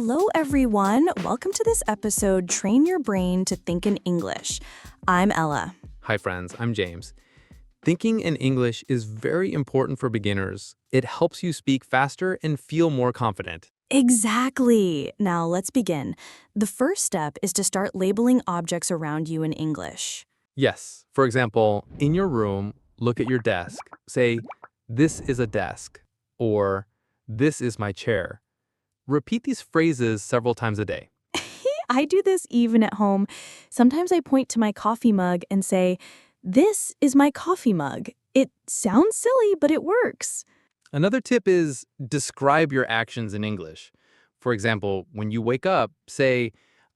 Hello, everyone. Welcome to this episode, Train Your Brain to Think in English. I'm Ella. Hi, friends. I'm James. Thinking in English is very important for beginners. It helps you speak faster and feel more confident. Exactly. Now, let's begin. The first step is to start labeling objects around you in English. Yes, for example, in your room, look at your desk. Say, "This is a desk," or "This is my chair." Repeat these phrases several times a day. I do this even at home. Sometimes I point to my coffee mug and say, "This is my coffee mug." It sounds silly, but it works. Another tip is describe your actions in English. For example, when you wake up, say,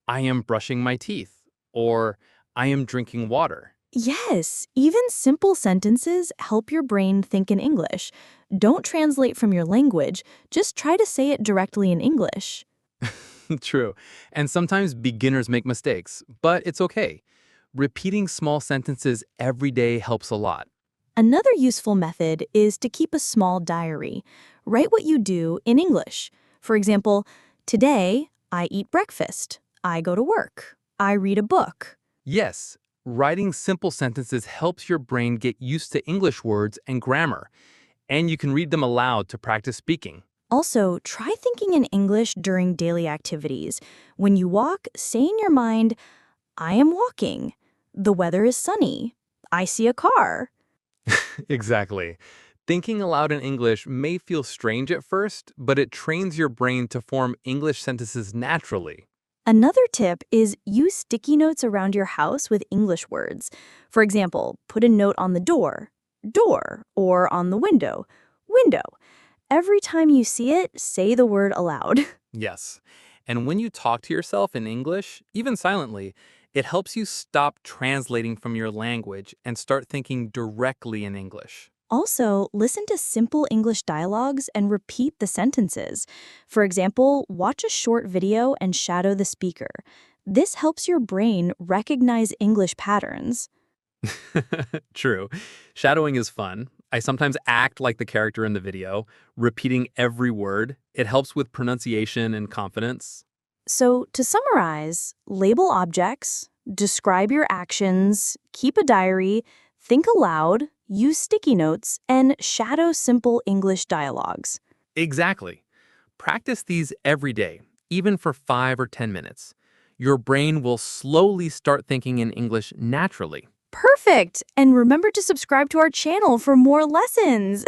"I am brushing my teeth," or "I am drinking water." Yes, even simple sentences help your brain think in English. Don't translate from your language, just try to say it directly in English. True. And sometimes beginners make mistakes, but it's okay. Repeating small sentences every day helps a lot. Another useful method is to keep a small diary. Write what you do in English. For example, today I eat breakfast. I go to work. I read a book. Yes, writing simple sentences helps your brain get used to English words and grammar, and you can read them aloud to practice speaking. Also, try thinking in English during daily activities. When you walk, say in your mind, I am walking. The weather is sunny. I see a car. Exactly. Thinking aloud in English may feel strange at first, but it trains your brain to form English sentences naturally. Another tip is use sticky notes around your house with English words. For example, put a note on the door, door, or on the window, window. Every time you see it, say the word aloud. Yes. And when you talk to yourself in English, even silently, it helps you stop translating from your language and start thinking directly in English. Also, listen to simple English dialogues and repeat the sentences. For example, watch a short video and shadow the speaker. This helps your brain recognize English patterns. True. Shadowing is fun. I sometimes act like the character in the video, repeating every word. It helps with pronunciation and confidence. So, to summarize, label objects, describe your actions, keep a diary, think aloud, use sticky notes, and shadow simple English dialogues. Exactly. Practice these every day, even for 5 or 10 minutes. Your brain will slowly start thinking in English naturally. Perfect! And remember to subscribe to our channel for more lessons.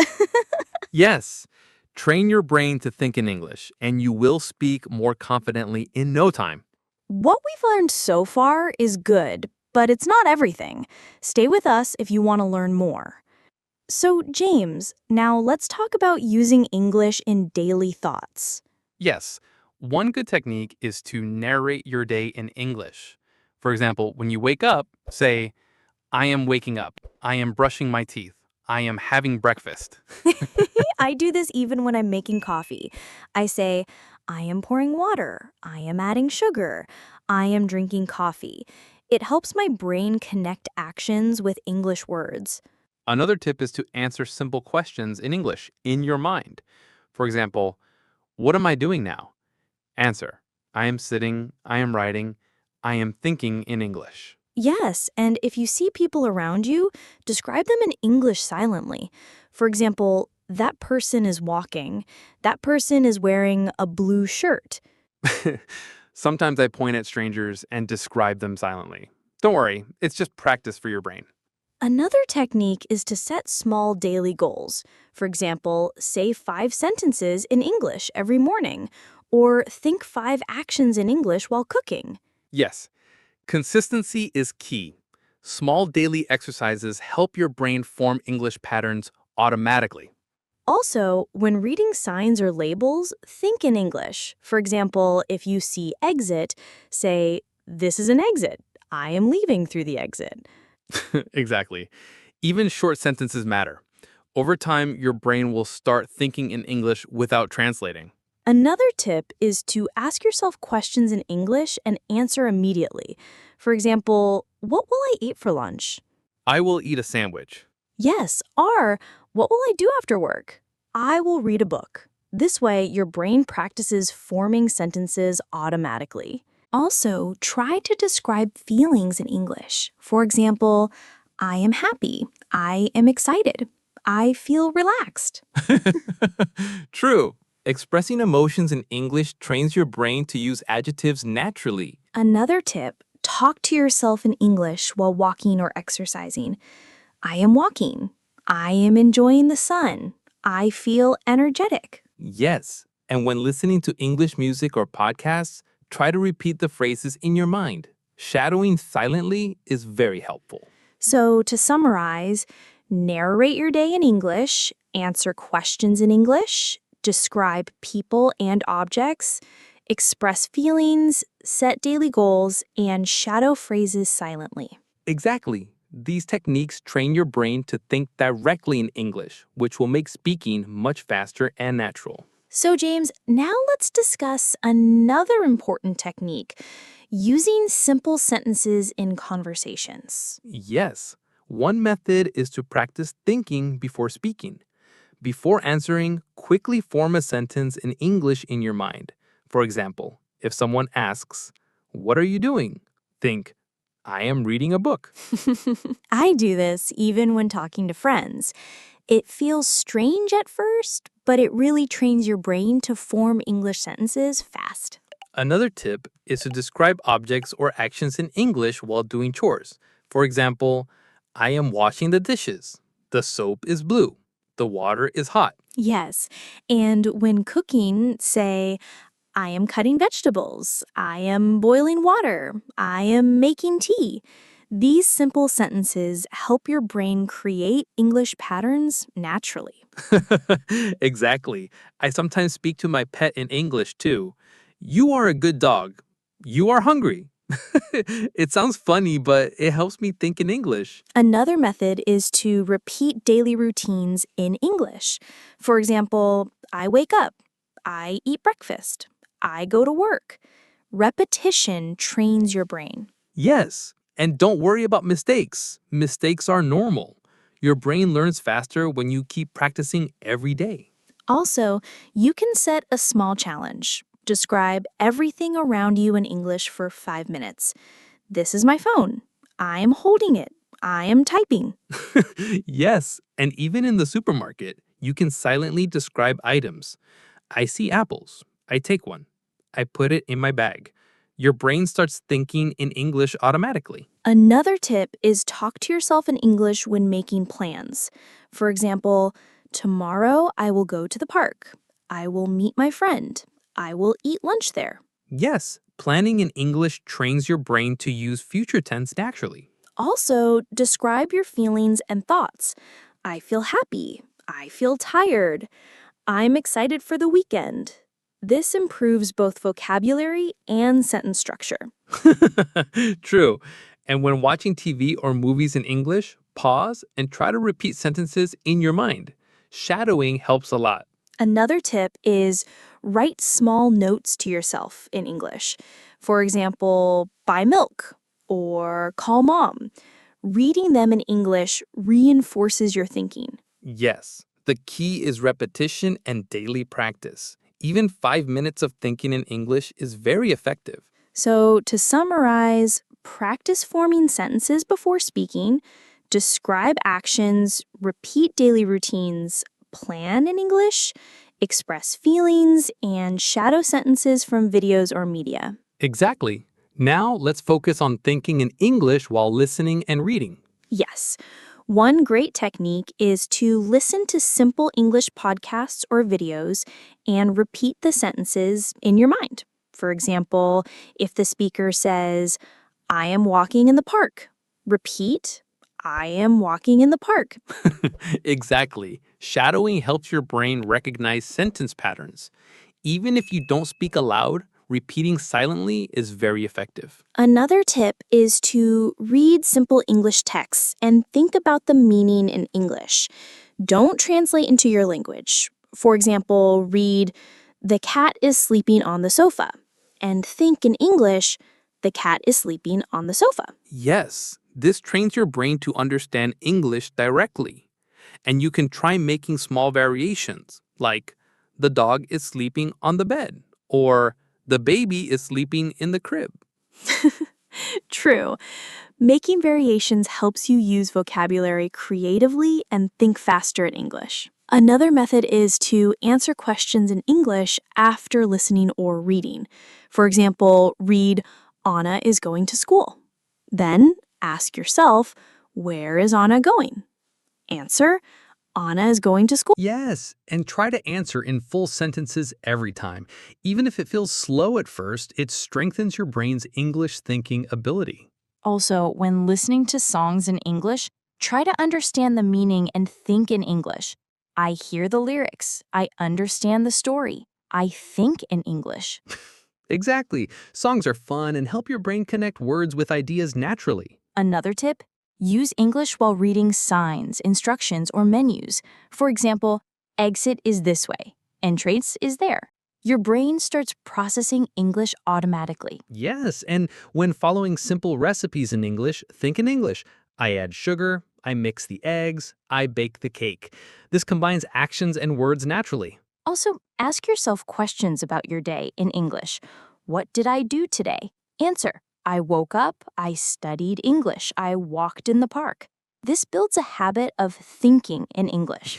Yes, train your brain to think in English, and you will speak more confidently in no time. What we've learned so far is good, but it's not everything. Stay with us if you want to learn more. So, James, now let's talk about using English in daily thoughts. Yes, one good technique is to narrate your day in English. For example, when you wake up, say, "I am waking up. I am brushing my teeth. I am having breakfast." I do this even when I'm making coffee. I say, I am pouring water. I am adding sugar. I am drinking coffee. It helps my brain connect actions with English words. Another tip is to answer simple questions in English in your mind. For example, "What am I doing now?" Answer, "I am sitting, I am writing, I am thinking in English." Yes, and if you see people around you, describe them in English silently. For example, that person is walking. That person is wearing a blue shirt. Sometimes I point at strangers and describe them silently. Don't worry, it's just practice for your brain. Another technique is to set small daily goals. For example, say 5 sentences in English every morning, or think 5 actions in English while cooking. Yes, consistency is key. Small daily exercises help your brain form English patterns automatically. Also, when reading signs or labels, think in English. For example, if you see exit, say, this is an exit. I am leaving through the exit. Exactly. Even short sentences matter. Over time, your brain will start thinking in English without translating. Another tip is to ask yourself questions in English and answer immediately. For example, what will I eat for lunch? I will eat a sandwich. Yes, or what will I do after work? I will read a book. This way, your brain practices forming sentences automatically. Also, try to describe feelings in English. For example, I am happy. I am excited. I feel relaxed. True. Expressing emotions in English trains your brain to use adjectives naturally. Another tip, talk to yourself in English while walking or exercising. I am walking. I am enjoying the sun. I feel energetic. Yes. And when listening to English music or podcasts, try to repeat the phrases in your mind. Shadowing silently is very helpful. So, to summarize, narrate your day in English, answer questions in English, describe people and objects, express feelings, set daily goals, and shadow phrases silently. Exactly. These techniques train your brain to think directly in English, which will make speaking much faster and natural. So, James, now let's discuss another important technique using simple sentences in conversations. Yes. One method is to practice thinking before speaking. Before answering, quickly form a sentence in English in your mind. For example, if someone asks, "What are you doing?" Think, "I am reading a book." I do this even when talking to friends. It feels strange at first, but it really trains your brain to form English sentences fast. Another tip is to describe objects or actions in English while doing chores. For example, I am washing the dishes. The soap is blue. The water is hot. Yes, and when cooking, say, I am cutting vegetables, I am boiling water, I am making tea. These simple sentences help your brain create English patterns naturally. Exactly. I sometimes speak to my pet in English too. You are a good dog. You are hungry. It sounds funny, but it helps me think in English. Another method is to repeat daily routines in English. For example, I wake up, I eat breakfast, I go to work. Repetition trains your brain. Yes, and don't worry about mistakes. Mistakes are normal. Your brain learns faster when you keep practicing every day. Also, you can set a small challenge. Describe everything around you in English for 5 minutes. This is my phone. I am holding it. I am typing. Yes, and even in the supermarket, you can silently describe items. I see apples. I take one. I put it in my bag. Your brain starts thinking in English automatically. Another tip is talk to yourself in English when making plans. For example, tomorrow I will go to the park. I will meet my friend. I will eat lunch there. Yes, planning in English trains your brain to use future tense naturally. Also, describe your feelings and thoughts. I feel happy. I feel tired. I'm excited for the weekend. This improves both vocabulary and sentence structure. True. And when watching TV or movies in English, pause and try to repeat sentences in your mind. Shadowing helps a lot. Another tip is write small notes to yourself in English. For example, buy milk or call mom. Reading them in English reinforces your thinking. Yes, the key is repetition and daily practice. Even 5 minutes of thinking in English is very effective. So, to summarize, practice forming sentences before speaking, describe actions, repeat daily routines, plan in English, express feelings, and shadow sentences from videos or media. Exactly. Now let's focus on thinking in English while listening and reading. Yes. One great technique is to listen to simple English podcasts or videos and repeat the sentences in your mind. For example, if the speaker says, I am walking in the park, repeat, I am walking in the park. Exactly. Shadowing helps your brain recognize sentence patterns. Even if you don't speak aloud, repeating silently is very effective. Another tip is to read simple English texts and think about the meaning in English. Don't translate into your language. For example, read, The cat is sleeping on the sofa, and think in English, The cat is sleeping on the sofa. Yes, this trains your brain to understand English directly. And you can try making small variations, like, the dog is sleeping on the bed, or the baby is sleeping in the crib. True. Making variations helps you use vocabulary creatively and think faster in English. Another method is to answer questions in English after listening or reading. For example, read, Anna is going to school. Then ask yourself, where is Anna going? Answer, Anna is going to school. Yes, and try to answer in full sentences every time. Even if it feels slow at first, it strengthens your brain's English thinking ability. Also, when listening to songs in English, try to understand the meaning and think in English. I hear the lyrics. I understand the story. I think in English. Exactly. Songs are fun and help your brain connect words with ideas naturally. Another tip, use English while reading signs, instructions, or menus. For example, exit is this way, entrance is there. Your brain starts processing English automatically. Yes, and when following simple recipes in English, think in English. I add sugar, I mix the eggs, I bake the cake. This combines actions and words naturally. Also, ask yourself questions about your day in English. What did I do today? Answer, I woke up, I studied English, I walked in the park. This builds a habit of thinking in English.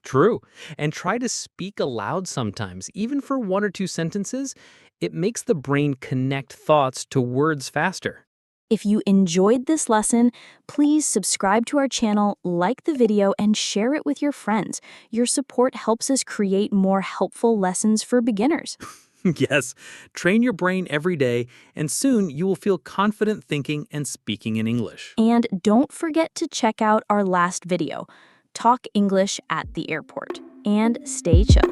True. And try to speak aloud sometimes, even for 1 or 2 sentences. It makes the brain connect thoughts to words faster. If you enjoyed this lesson, please subscribe to our channel, like the video, and share it with your friends. Your support helps us create more helpful lessons for beginners. Yes, train your brain every day, and soon you will feel confident thinking and speaking in English. And don't forget to check out our last video, Talk English at the Airport, and stay chill.